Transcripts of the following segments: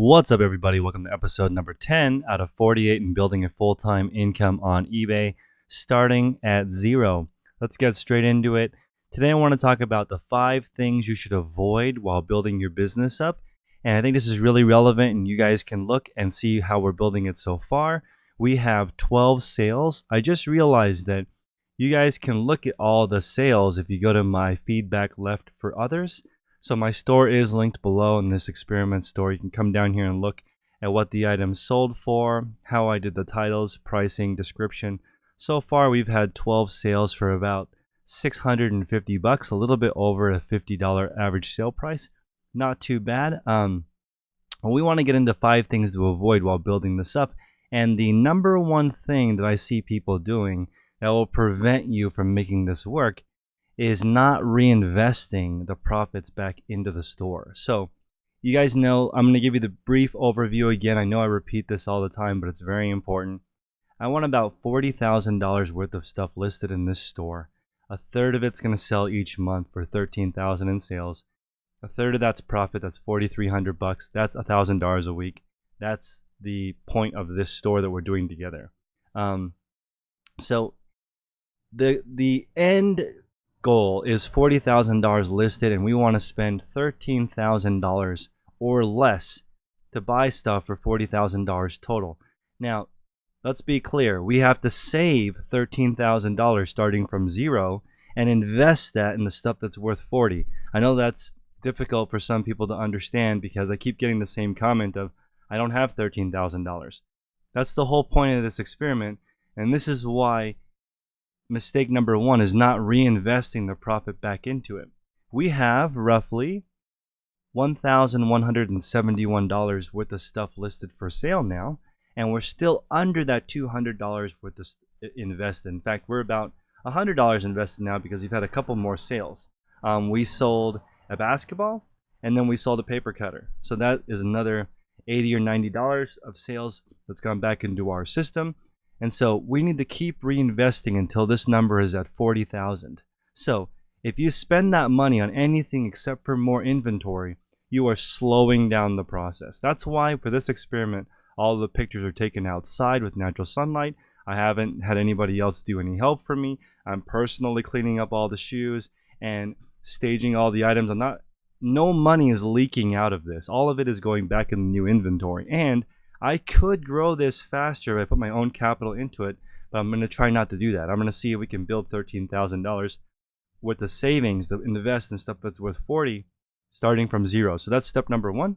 What's up, everybody? Welcome to episode number 10 out of 48 in building a full-time income on eBay, starting at zero. Let's get straight into it. Today, I want to talk about the 5 things you should avoid while building your business up. And I think this is really relevant, and you guys can look and see how we're building it so far. We have 12 sales. I just realized that you guys can look at all the sales if you go to my feedback left for others. So my store is linked below in this experiment store. You can come down here and look at what the items sold for, how I did the titles, pricing, description. So far, we've had 12 sales for about $650, a little bit over a $50 average sale price. Not too bad. We want to get into 5 things to avoid while building this up. And the number one thing that I see people doing that will prevent you from making this work is not reinvesting the profits back into the store. So you guys know, I'm going to give you the brief overview again. I know I repeat this all the time, but it's very important. I want about $40,000 worth of stuff listed in this store. A third of it's going to sell each month for $13,000 in sales. A third of that's profit. That's $4,300. That's $1,000 a week. That's the point of this store that we're doing together. So the end goal is $40,000 listed, and we want to spend $13,000 or less to buy stuff for $40,000 total. Now, let's be clear. We have to save $13,000 starting from zero and invest that in the stuff that's worth $40,000. I know that's difficult for some people to understand because I keep getting the same comment of, I don't have $13,000. That's the whole point of this experiment, and this is why mistake number 1 is not reinvesting the profit back into it. We have roughly $1,171 worth of stuff listed for sale now, and we're still under that $200 worth of invested. In fact, we're about $100 invested now because we've had a couple more sales. We sold a basketball, and then we sold a paper cutter. So that is another $80 or $90 of sales that's gone back into our system. And so we need to keep reinvesting until this number is at $40,000. So if you spend that money on anything except for more inventory, you are slowing down the process. That's why for this experiment, all the pictures are taken outside with natural sunlight. I haven't had anybody else do any help for me. I'm personally cleaning up all the shoes and staging all the items. No money is leaking out of this. All of it is going back in the new inventory. And I could grow this faster if I put my own capital into it, but I'm going to try not to do that. I'm going to see if we can build $13,000 with the savings, the invest in stuff that's worth $40,000, starting from zero. So that's step number 1.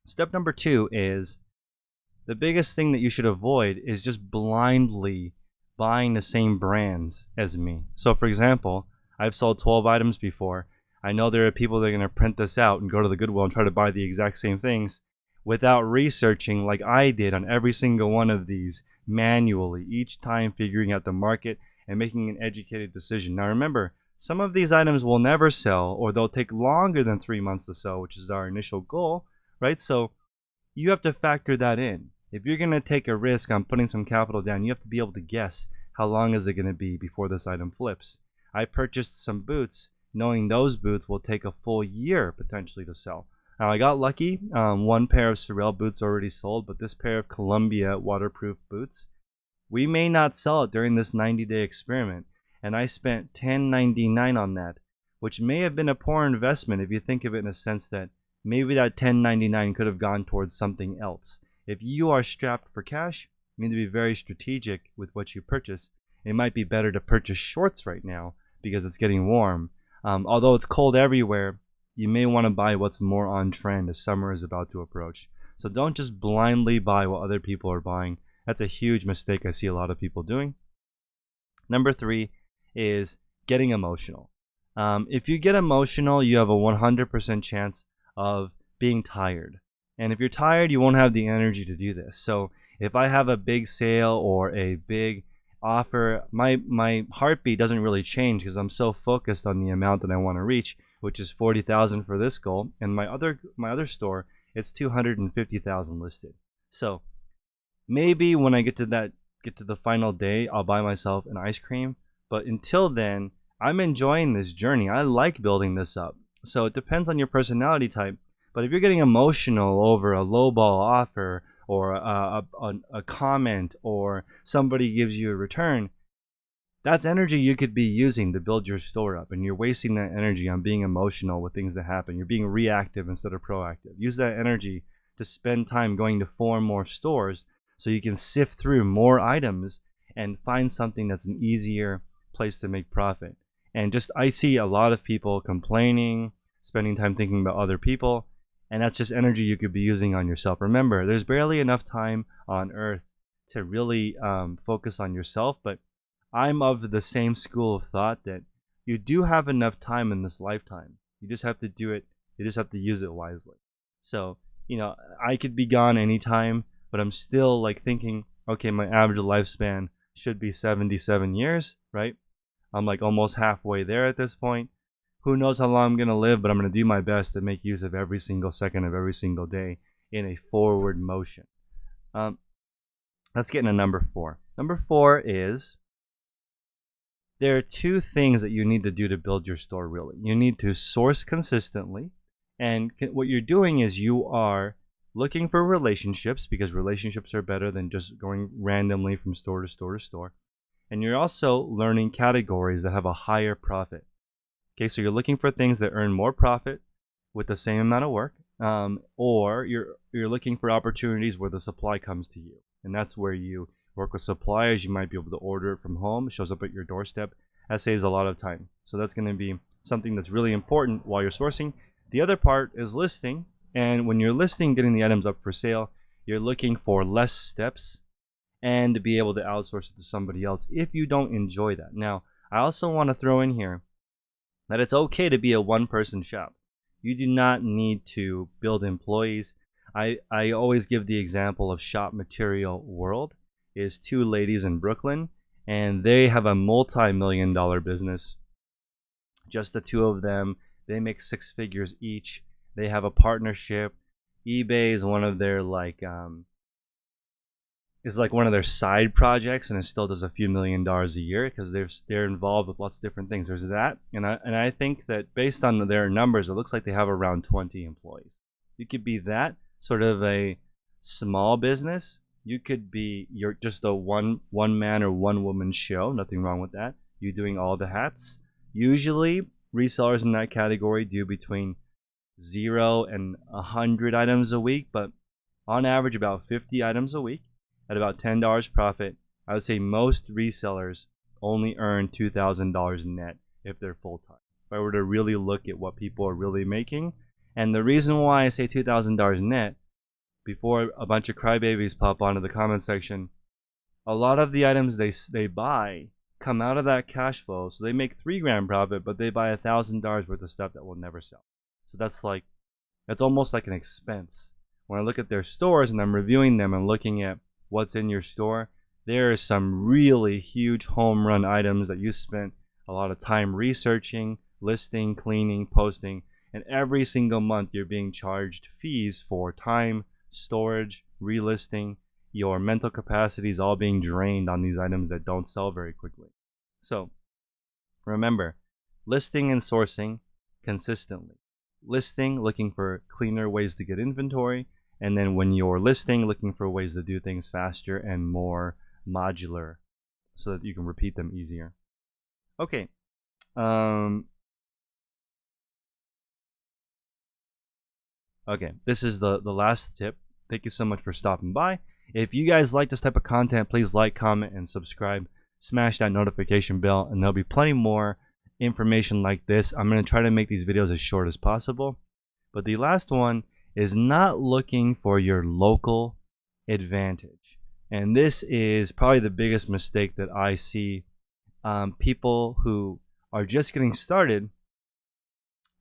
Step number 2 is the biggest thing that you should avoid is just blindly buying the same brands as me. So for example, I've sold 12 items before. I know there are people that are going to print this out and go to the Goodwill and try to buy the exact same things without researching like I did on every single one of these manually, each time figuring out the market and making an educated decision. Now remember, some of these items will never sell, or they'll take longer than 3 months to sell, which is our initial goal, right? So you have to factor that in. If you're going to take a risk on putting some capital down, you have to be able to guess how long is it going to be before this item flips. I purchased some boots knowing those boots will take a full year potentially to sell. Now I got lucky, 1 pair of Sorel boots already sold, but this pair of Columbia waterproof boots, we may not sell it during this 90-day experiment, and I spent $10.99 on that, which may have been a poor investment if you think of it in a sense that maybe that $10.99 could have gone towards something else. If you are strapped for cash, you need to be very strategic with what you purchase. It might be better to purchase shorts right now because it's getting warm. Although it's cold everywhere, you may want to buy what's more on trend as summer is about to approach. So don't just blindly buy what other people are buying. That's a huge mistake I see a lot of people doing. Number 3 is getting emotional. If you get emotional, you have a 100% chance of being tired. And if you're tired, you won't have the energy to do this. So if I have a big sale or a big offer, my heartbeat doesn't really change because I'm so focused on the amount that I want to reach, which is $40,000 for this goal, and my other store, it's $250,000 listed. So maybe when I get to the final day, I'll buy myself an ice cream, but until then, I'm enjoying this journey. I like building this up. So it depends on your personality type. But if you're getting emotional over a lowball offer or a comment or somebody gives you a return, that's energy you could be using to build your store up, and you're wasting that energy on being emotional with things that happen. You're being reactive instead of proactive. Use that energy to spend time going to 4 more stores so you can sift through more items and find something that's an easier place to make profit. And just, I see a lot of people complaining, spending time thinking about other people, and that's just energy you could be using on yourself. Remember, there's barely enough time on earth to really focus on yourself, but I'm of the same school of thought that you do have enough time in this lifetime. You just have to do it. You just have to use it wisely. So, I could be gone anytime, but I'm still like thinking, okay, my average lifespan should be 77 years, right? I'm like almost halfway there at this point. Who knows how long I'm going to live, but I'm going to do my best to make use of every single second of every single day in a forward motion. Let's get into number 4. Number 4 is, there are 2 things that you need to do to build your store really. You need to source consistently, and what you're doing is you are looking for relationships, because relationships are better than just going randomly from store to store to store. And you're also learning categories that have a higher profit. Okay, so you're looking for things that earn more profit with the same amount of work, or you're looking for opportunities where the supply comes to you, and that's where you work with suppliers. You might be able to order it from home. It shows up at your doorstep. That saves a lot of time. So that's going to be something that's really important while you're sourcing. The other part is listing. And when you're listing, getting the items up for sale, you're looking for less steps and to be able to outsource it to somebody else if you don't enjoy that. Now, I also want to throw in here that it's okay to be a one-person shop. You do not need to build employees. I always give the example of Shop Material World. Is 2 ladies in Brooklyn, and they have a multi-million-dollar business. Just the 2 of them. They make 6 figures each. They have a partnership. eBay is one of their one of their side projects, and it still does a few $1,000,000 a year because they're involved with lots of different things. There's that, and I think that based on their numbers, it looks like they have around 20 employees. You could be that sort of a small business. You could be, you're just a one man or one woman show. Nothing wrong with that. You doing all the hats. Usually resellers in that category do between 0 and 100 items a week, but on average about 50 items a week at about $10 profit. I would say most resellers only earn $2,000 net if they're full-time. If I were to really look at what people are really making, and the reason why I say $2,000 net, before a bunch of crybabies pop onto the comment section, a lot of the items they buy come out of that cash flow. So they make $3,000 profit, but they buy $1,000 worth of stuff that will never sell. So that's almost like an expense. When I look at their stores and I'm reviewing them and looking at what's in your store, there are some really huge home run items that you spent a lot of time researching, listing, cleaning, posting, and every single month you're being charged fees for time, storage, relisting. Your mental capacity is all being drained on these items that don't sell very quickly. So remember, listing and sourcing consistently. Listing, looking for cleaner ways to get inventory, and then when you're listing, looking for ways to do things faster and more modular so that you can repeat them easier. Okay. Okay, this is the last tip. Thank you so much for stopping by. If you guys like this type of content, please like, comment, and subscribe. Smash that notification bell, and there'll be plenty more information like this. I'm going to try to make these videos as short as possible. But the last one is not looking for your local advantage. And this is probably the biggest mistake that I see. People who are just getting started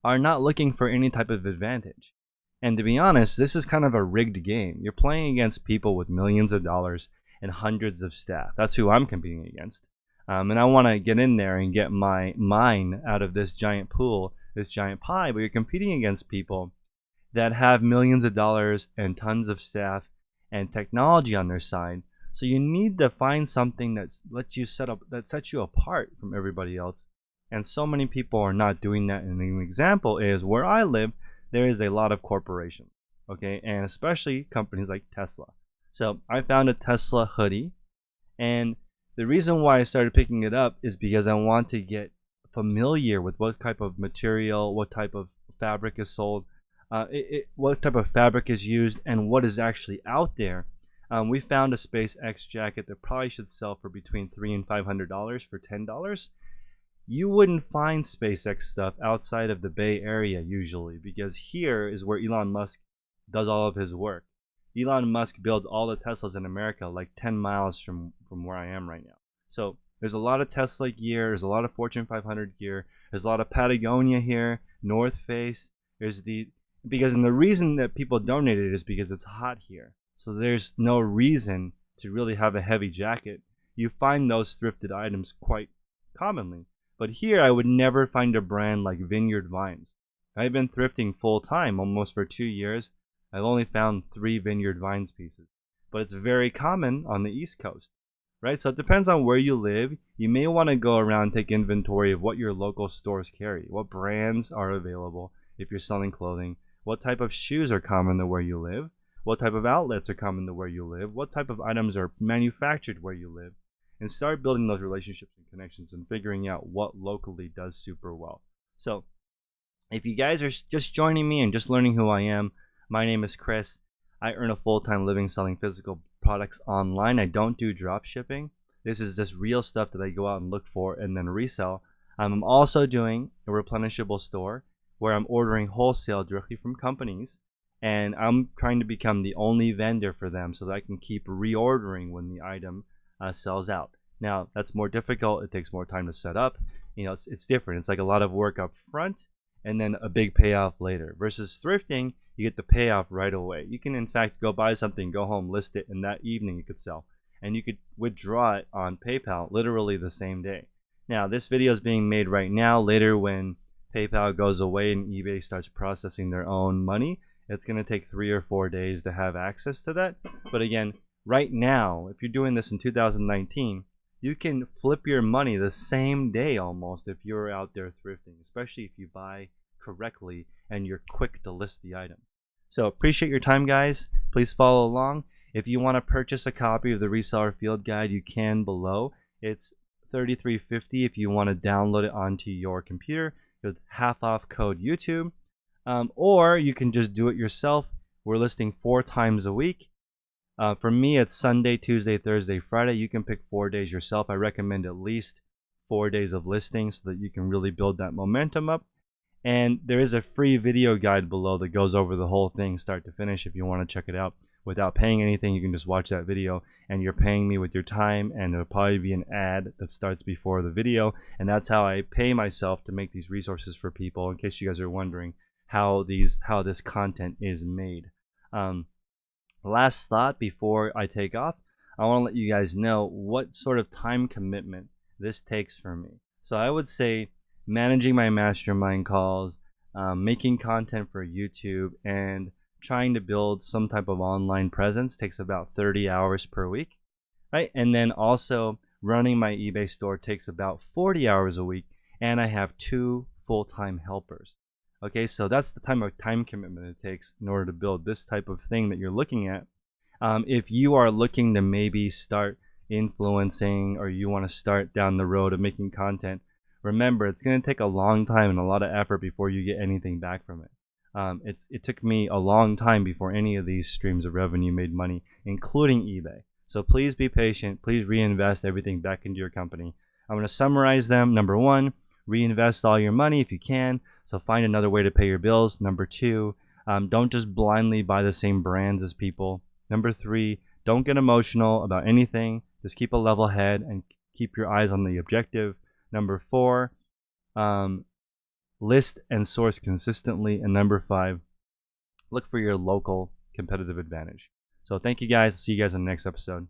are not looking for any type of advantage. And to be honest, this is kind of a rigged game. You're playing against people with millions of dollars and hundreds of staff. That's who I'm competing against. And I want to get in there and get mine out of this giant pool, this giant pie. But you're competing against people that have millions of dollars and tons of staff and technology on their side. So you need to find something that sets you apart from everybody else. And so many people are not doing that. And an example is where I live. there is a lot of corporations, okay, and especially companies like Tesla. So I found a Tesla hoodie, and the reason why I started picking it up is because I want to get familiar with what type of material, what type of fabric is sold, what type of fabric is used, and what is actually out there. We found a SpaceX jacket that probably should sell for between $300 and $500 for $10. You wouldn't find SpaceX stuff outside of the Bay Area usually, because here is where Elon Musk does all of his work. Elon Musk builds all the Teslas in America like 10 miles from where I am right now. So there's a lot of Tesla gear, there's a lot of Fortune 500 gear, there's a lot of Patagonia here, North Face. There's the and the reason that people donate it is because it's hot here. So there's no reason to really have a heavy jacket. You find those thrifted items quite commonly. But here I would never find a brand like Vineyard Vines. I've been thrifting full time almost for 2 years. I've only found 3 Vineyard Vines pieces. But it's very common on the East Coast, right? So it depends on where you live. You may want to go around and take inventory of what your local stores carry, what brands are available if you're selling clothing, what type of shoes are common to where you live, what type of outlets are common to where you live, what type of items are manufactured where you live, and start building those relationships and connections and figuring out what locally does super well. So if you guys are just joining me and just learning who I am, my name is Chris. I earn a full-time living selling physical products online. I don't do drop shipping. This is just real stuff that I go out and look for and then resell. I'm also doing a replenishable store where I'm ordering wholesale directly from companies, and I'm trying to become the only vendor for them so that I can keep reordering when the item sells out. Now that's more difficult. It takes more time to set up. You know, it's different. It's like a lot of work up front and then a big payoff later. Versus thrifting, you get the payoff right away. You can in fact go buy something, go home, list it, and that evening it could sell. And you could withdraw it on PayPal literally the same day. Now this video is being made right now. Later when PayPal goes away and eBay starts processing their own money, it's going to take 3 or 4 days to have access to that. But again, right now, if you're doing this in 2019, you can flip your money the same day almost if you're out there thrifting, especially if you buy correctly and you're quick to list the item. So appreciate your time, guys. Please follow along. If you want to purchase a copy of the Reseller Field Guide, you can below. It's $33.50 if you want to download it onto your computer with half off code YouTube. Or you can just do it yourself. We're listing 4 times a week. For me, it's Sunday, Tuesday, Thursday, Friday. You can pick 4 days yourself. I recommend at least 4 days of listing so that you can really build that momentum up. And there is a free video guide below that goes over the whole thing start to finish. If you want to check it out without paying anything, you can just watch that video, and you're paying me with your time, and it'll probably be an ad that starts before the video. And that's how I pay myself to make these resources for people, in case you guys are wondering how this content is made. Last thought before I take off, I want to let you guys know what sort of time commitment this takes for me. So I would say managing my mastermind calls, making content for YouTube, and trying to build some type of online presence takes about 30 hours per week, right? And then also running my eBay store takes about 40 hours a week, and I have 2 full-time helpers. Okay, so that's the time commitment it takes in order to build this type of thing that you're looking at. If you are looking to maybe start influencing, or you want to start down the road of making content, remember it's going to take a long time and a lot of effort before you get anything back from it. It took me a long time before any of these streams of revenue made money, including eBay. So please be patient. Please reinvest everything back into your company. I'm going to summarize them. Number 1, reinvest all your money if you can. So find another way to pay your bills. Number 2, don't just blindly buy the same brands as people. Number 3, don't get emotional about anything. Just keep a level head and keep your eyes on the objective. Number 4, list and source consistently. And number 5, look for your local competitive advantage. So thank you guys. See you guys in the next episode.